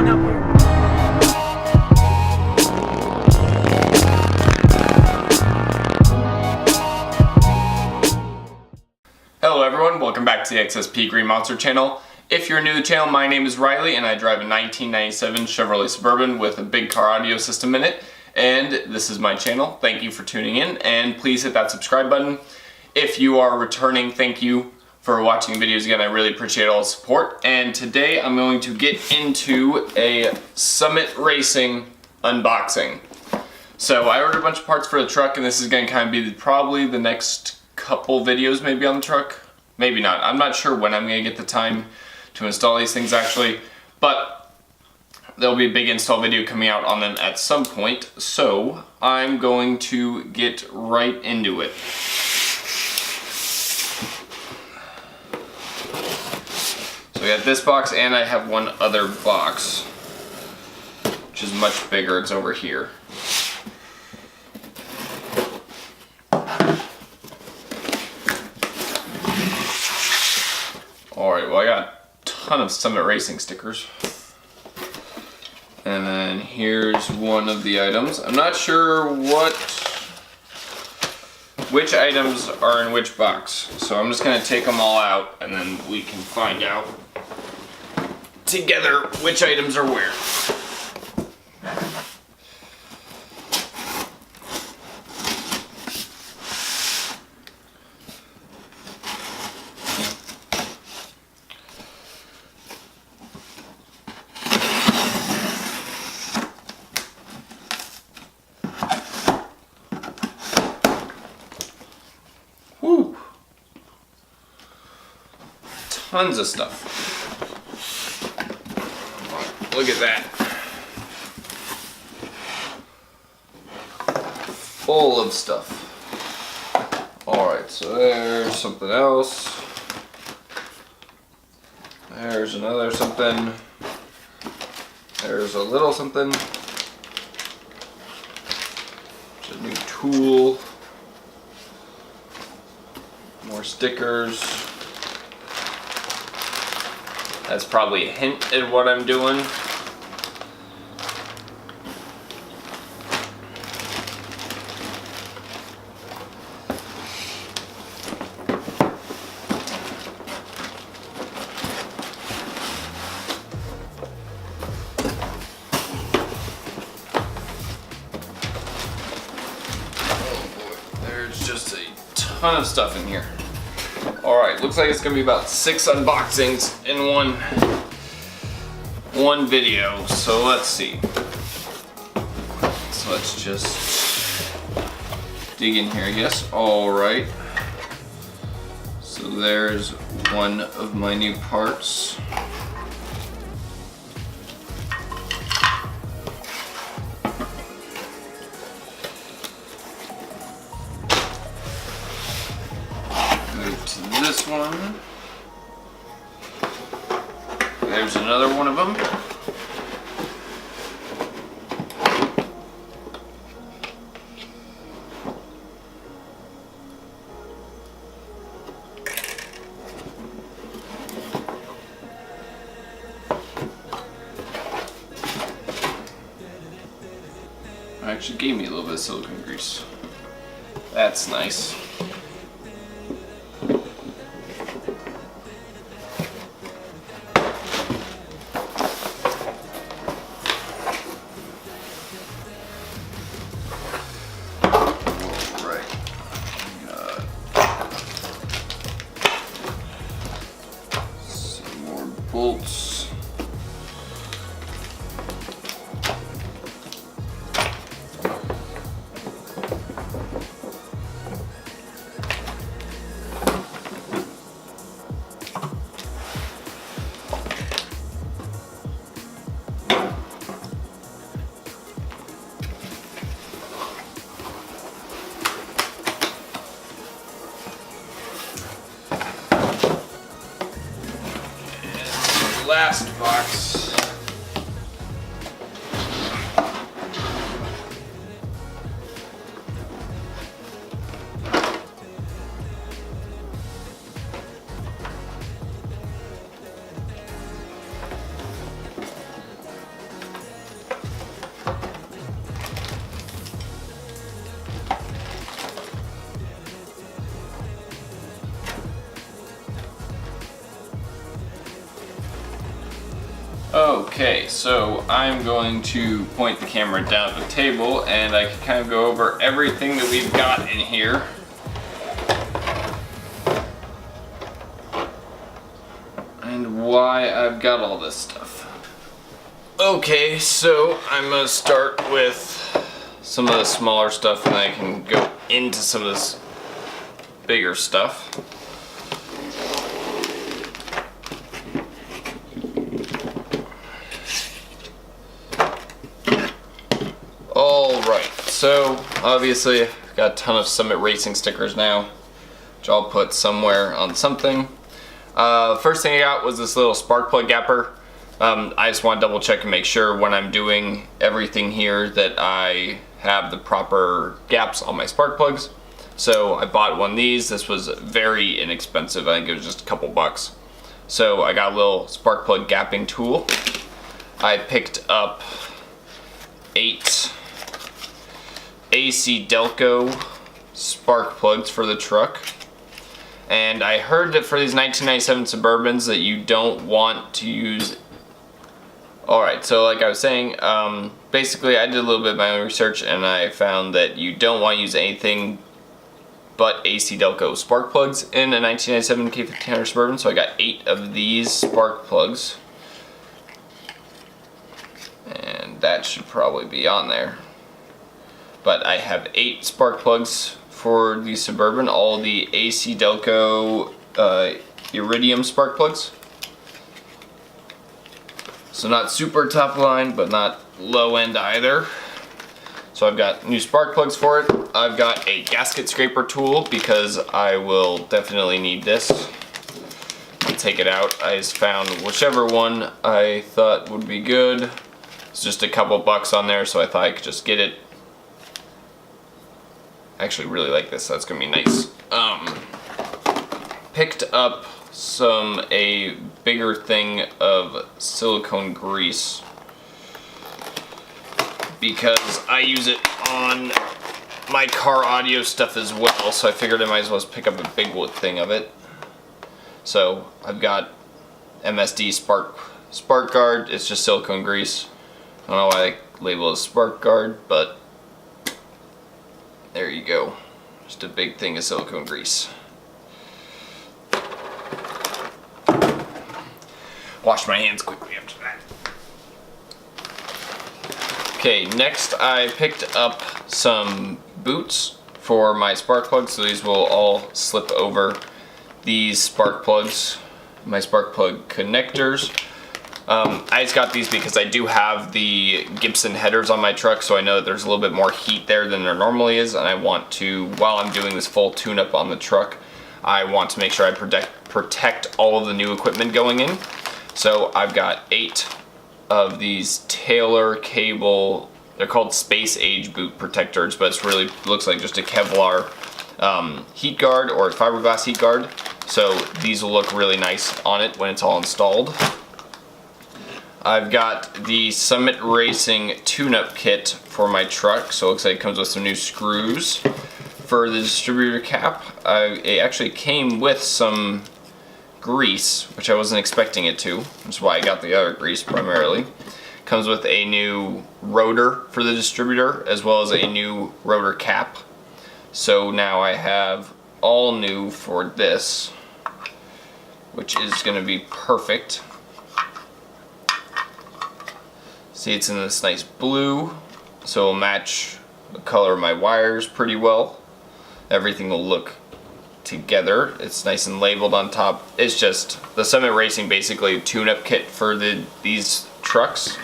going up here. Hello everyone, welcome back to the XSP Green Monster channel. If you're new to the channel, my name is Riley and I drive a 1997 Chevrolet Suburban with a big car audio system in it. And this is my channel. Thank you for tuning in, and please hit that subscribe button. If you are returning, thank you for watching videos again. I really appreciate all the support. And today I'm going to get into a Summit Racing unboxing. So I ordered a bunch of parts for the truck, and this is going to kind of be probably the next couple videos maybe on the truck. Maybe not. I'm not sure when I'm going to get the time to install these things actually, but there'll be a big install video coming out on them at some point, so I'm going to get right into it. So we got this box, and I have one other box, which is much bigger. It's over here. Alright, well I got a ton of Summit Racing stickers. And then here's one of the items. I'm not sure which items are in which box. So I'm just going to take them all out and then we can find out together which items are where. Woo! Tons of stuff. Look at that. Full of stuff. Alright, so there's something else. There's another something. There's a little something. It's a new tool. More stickers. That's probably a hint at what I'm doing. Oh boy, there's just a ton of stuff in here. Alright, looks like it's gonna be about 6 unboxings in one video, so let's see. So let's just dig in here, I guess. Alright. So there's one of my new parts. To this one. There's another one of them. Actually gave me a little bit of silicone grease. That's nice. Bolts. Last box. Okay, so I'm going to point the camera down at the table and I can kind of go over everything that we've got in here. And why I've got all this stuff. Okay, so I'm gonna start with some of the smaller stuff and then I can go into some of this bigger stuff. Alright, so obviously I've got a ton of Summit Racing stickers now, which I'll put somewhere on something. First thing I got was this little spark plug gapper. I just want to double check and make sure when I'm doing everything here that I have the proper gaps on my spark plugs. So I bought one of these. This was very inexpensive. I think it was just a couple bucks. So I got a little spark plug gapping tool. I picked up 8 AC Delco spark plugs for the truck. And I heard that for these 1997 Suburbans that you don't want to use. Alright, so like I was saying, basically I did a little bit of my own research and I found that you don't want to use anything but AC Delco spark plugs in a 1997 K1500 Suburban. So I got 8 of these spark plugs. And that should probably be on there. But I have 8 spark plugs for the Suburban, all the AC Delco Iridium spark plugs. So not super top line, but not low end either. So I've got new spark plugs for it. I've got a gasket scraper tool because I will definitely need this. I'll take it out. I just found whichever one I thought would be good. It's just a couple bucks on there, so I thought I could just get it. I actually really like this, so that's gonna be nice. Picked up a bigger thing of silicone grease because I use it on my car audio stuff as well, so I figured I might as well just pick up a big thing of it. So I've got MSD spark guard. It's just silicone grease. I don't know why I label it spark guard, but there you go. Just a big thing of silicone grease. Wash my hands quickly after that. Okay, next I picked up some boots for my spark plugs, so these will all slip over these spark plugs, my spark plug connectors. I just got these because I do have the Gibson headers on my truck, so I know that there's a little bit more heat there than there normally is, and I want to, while I'm doing this full tune-up on the truck, I want to make sure I protect all of the new equipment going in. So I've got 8 of these Taylor cable, they're called space age boot protectors, but it's really looks like just a Kevlar heat guard or a fiberglass heat guard. So these will look really nice on it when it's all installed. I've got the Summit Racing tune-up kit for my truck, so it looks like it comes with some new screws. For the distributor cap, it actually came with some grease, which I wasn't expecting it to, which is why I got the other grease primarily. Comes with a new rotor for the distributor, as well as a new rotor cap. So now I have all new for this, which is going to be perfect. See, it's in this nice blue, so it'll match the color of my wires pretty well. Everything will look together. It's nice and labeled on top. It's just the Summit Racing basically tune-up kit for these trucks.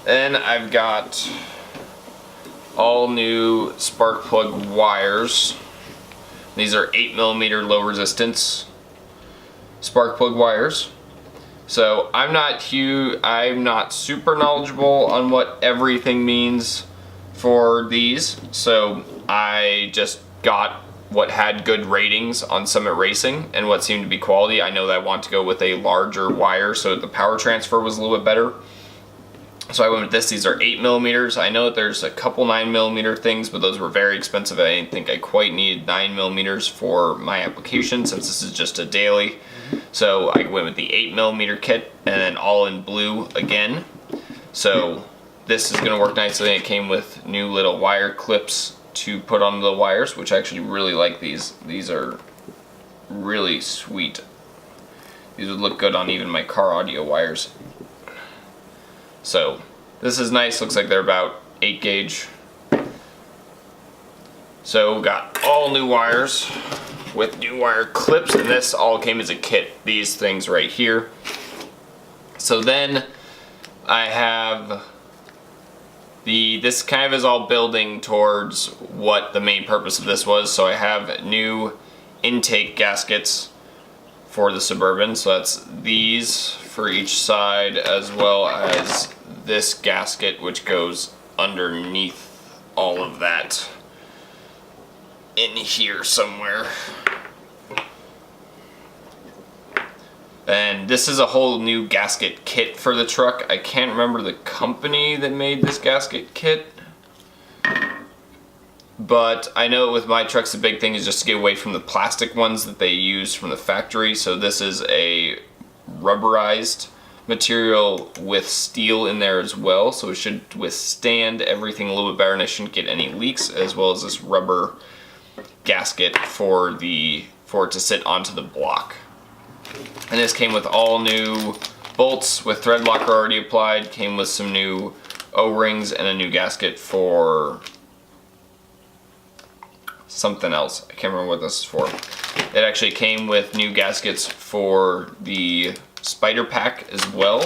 Then I've got all new spark plug wires. These are 8mm low resistance spark plug wires. So I'm not super knowledgeable on what everything means for these, so I just got what had good ratings on Summit Racing and what seemed to be quality. I know that I want to go with a larger wire so the power transfer was a little bit better. So I went with this. These are 8mm. I know that there's a couple 9mm things, but those were very expensive. I didn't think I quite needed 9mm for my application since this is just a daily. So I went with the 8mm kit and then all in blue again. So this is going to work nicely. It came with new little wire clips to put on the wires, which I actually really like these. These are really sweet. These would look good on even my car audio wires. So this is nice. Looks like they're about 8 gauge. So got all new wires with new wire clips, and this all came as a kit. These things right here. So then I have this kind of is all building towards what the main purpose of this was. So I have new intake gaskets for the Suburban. So that's these for each side, as well as this gasket which goes underneath all of that in here somewhere. And this is a whole new gasket kit for the truck. I can't remember the company that made this gasket kit, but I know with my trucks the big thing is just to get away from the plastic ones that they use from the factory. So this is a rubberized material with steel in there as well, so it should withstand everything a little bit better and it shouldn't get any leaks, as well as this rubber gasket for it to sit onto the block. And this came with all new bolts with thread locker already applied, came with some new O-rings and a new gasket for something else. I can't remember what this is for. It actually came with new gaskets for the spider pack as well.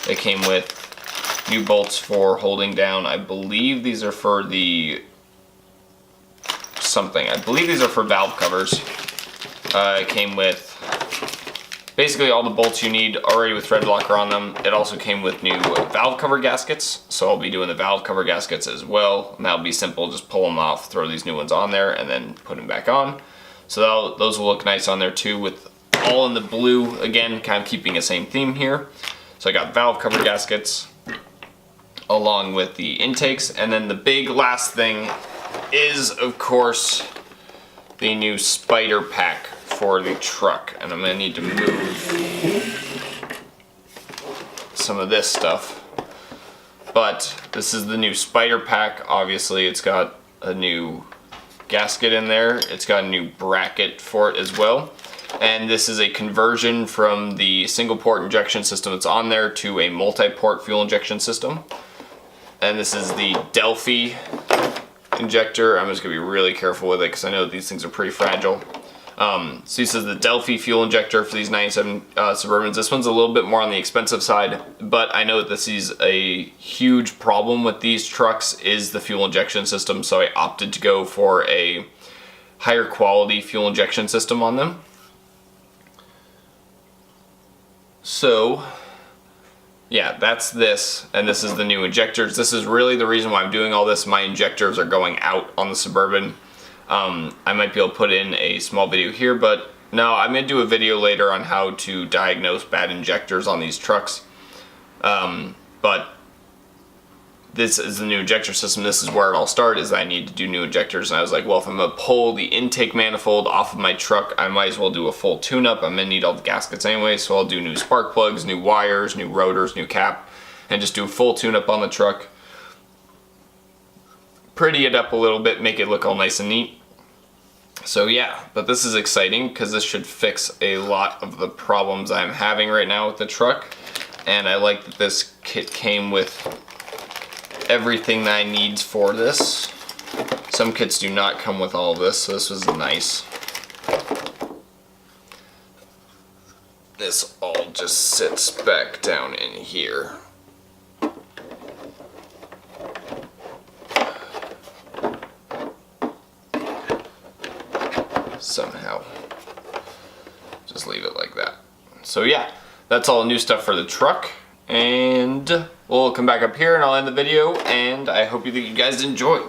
It came with new bolts for holding down, I believe these are for the something. I believe these are for valve covers. It came with basically all the bolts you need already with thread locker on them. It also came with new valve cover gaskets, so I'll be doing the valve cover gaskets as well. And that'll be simple, just pull them off, throw these new ones on there, and then put them back on. So those will look nice on there too, with all in the blue, again, kind of keeping the same theme here. So I got valve cover gaskets along with the intakes, and then the big last thing is, of course, the new spider pack for the truck. And I'm gonna need to move some of this stuff. But this is the new spider pack. Obviously, it's got a new gasket in there. It's got a new bracket for it as well. And this is a conversion from the single port injection system that's on there to a multi-port fuel injection system. And this is the Delphi injector. I'm just gonna be really careful with it because I know these things are pretty fragile. So this is the Delphi fuel injector for these 97 Suburbans. This one's a little bit more on the expensive side, but I know that this is a huge problem with these trucks is the fuel injection system, so I opted to go for a higher quality fuel injection system on them. So yeah, that's this, and this is the new injectors. This is really the reason why I'm doing all this. My injectors are going out on the Suburban. I might be able to put in a small video here, but no, I'm going to do a video later on how to diagnose bad injectors on these trucks. But this is the new injector system. This is where it all started, is I need to do new injectors. And I was like, well, if I'm going to pull the intake manifold off of my truck, I might as well do a full tune-up. I'm going to need all the gaskets anyway, so I'll do new spark plugs, new wires, new rotors, new cap, and just do a full tune-up on the truck. Pretty it up a little bit, make it look all nice and neat. So yeah, but this is exciting because this should fix a lot of the problems I'm having right now with the truck. And I like that this kit came with everything that I need for this. Some kits do not come with all of this, so this was nice. This all just sits back down in here. Somehow. Just leave it like that. So yeah, that's all new stuff for the truck, and we'll come back up here and I'll end the video, and I hope you guys enjoy.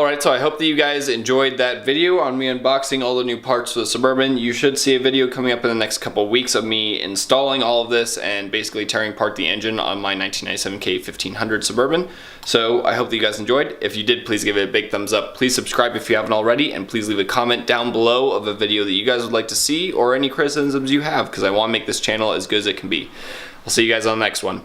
Alright, so I hope that you guys enjoyed that video on me unboxing all the new parts for the Suburban. You should see a video coming up in the next couple of weeks of me installing all of this and basically tearing apart the engine on my 1997 K1500 Suburban. So I hope that you guys enjoyed. If you did, please give it a big thumbs up. Please subscribe if you haven't already, and please leave a comment down below of a video that you guys would like to see or any criticisms you have, because I want to make this channel as good as it can be. I'll see you guys on the next one.